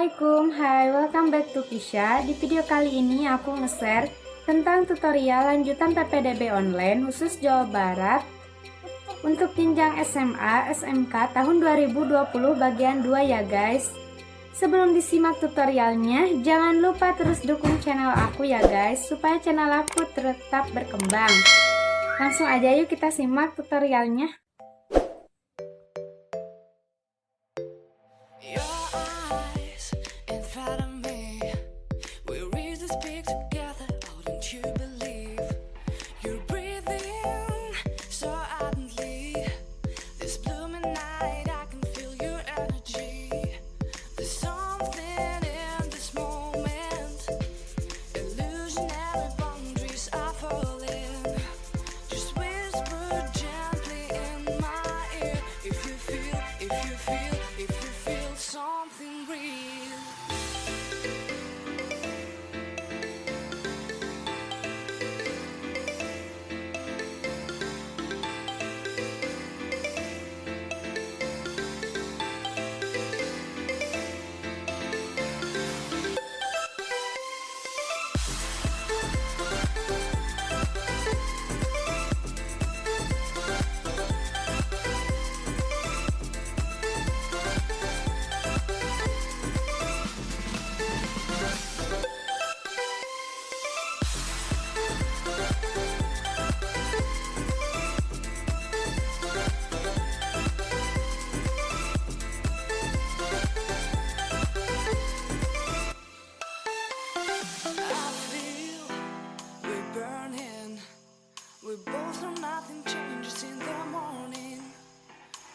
Assalamualaikum, hai, welcome back to Kisha. Di video kali ini aku nge-share tentang tutorial lanjutan Ppdb online khusus Jawa Barat untuk jenjang SMA SMK tahun 2020 bagian 2 ya guys. Sebelum disimak tutorialnya, jangan lupa terus dukung channel aku ya guys, supaya channel aku tetap berkembang. Langsung aja yuk kita simak tutorialnya.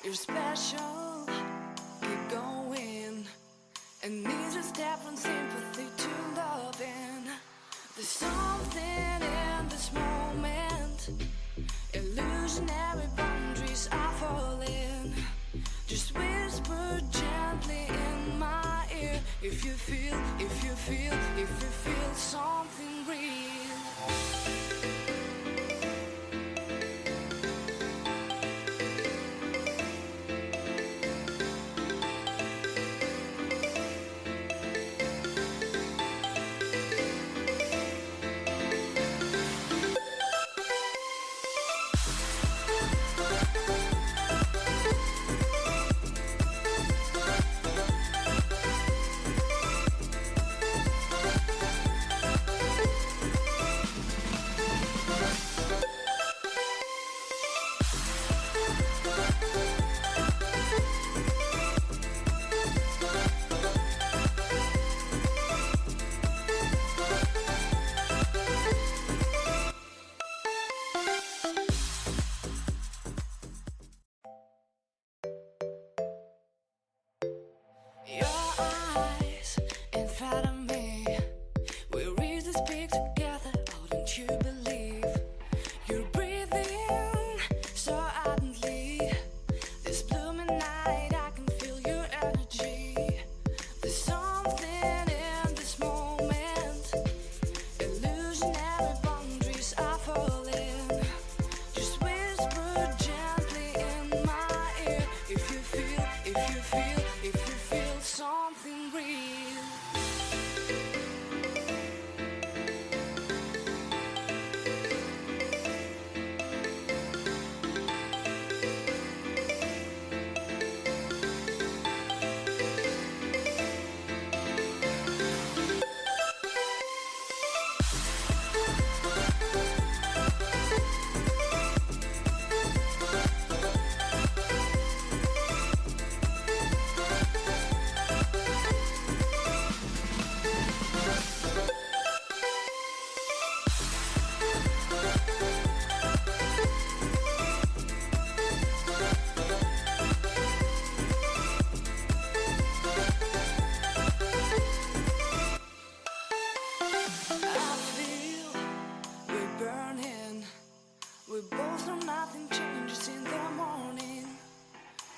You're special, keep going, and needs a step from sympathy to loving. There's something in this moment, illusionary boundaries are falling. Just whisper gently in my ear, if you feel something real.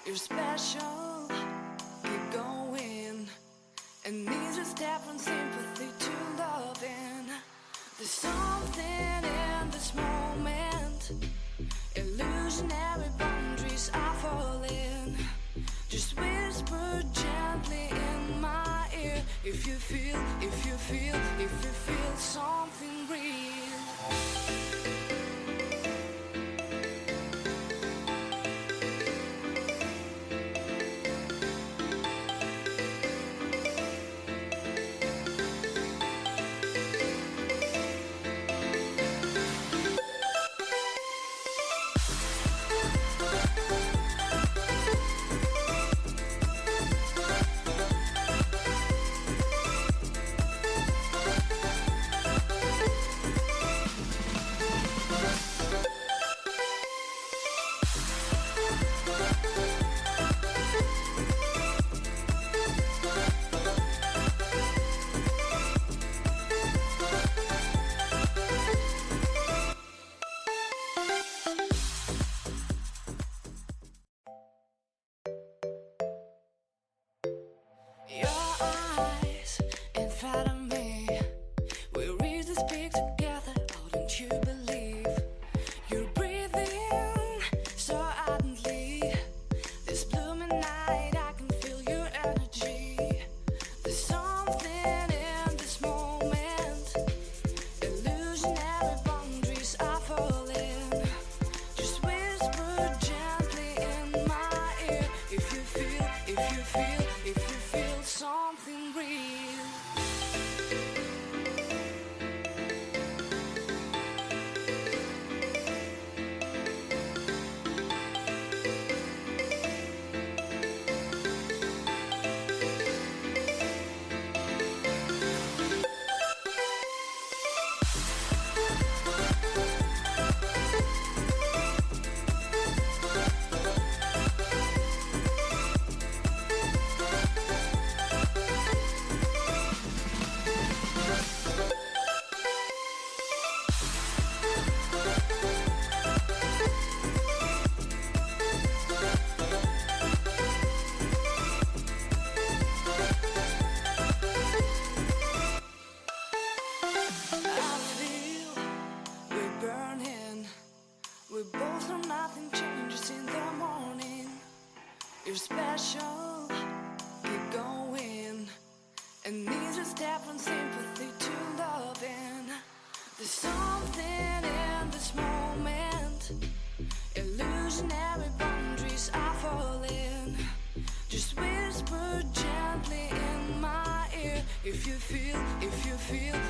You're special, keep going, and needs a step from sympathy to loving. There's something in this moment, illusionary boundaries are falling. Just whisper gently in my ear, If you feel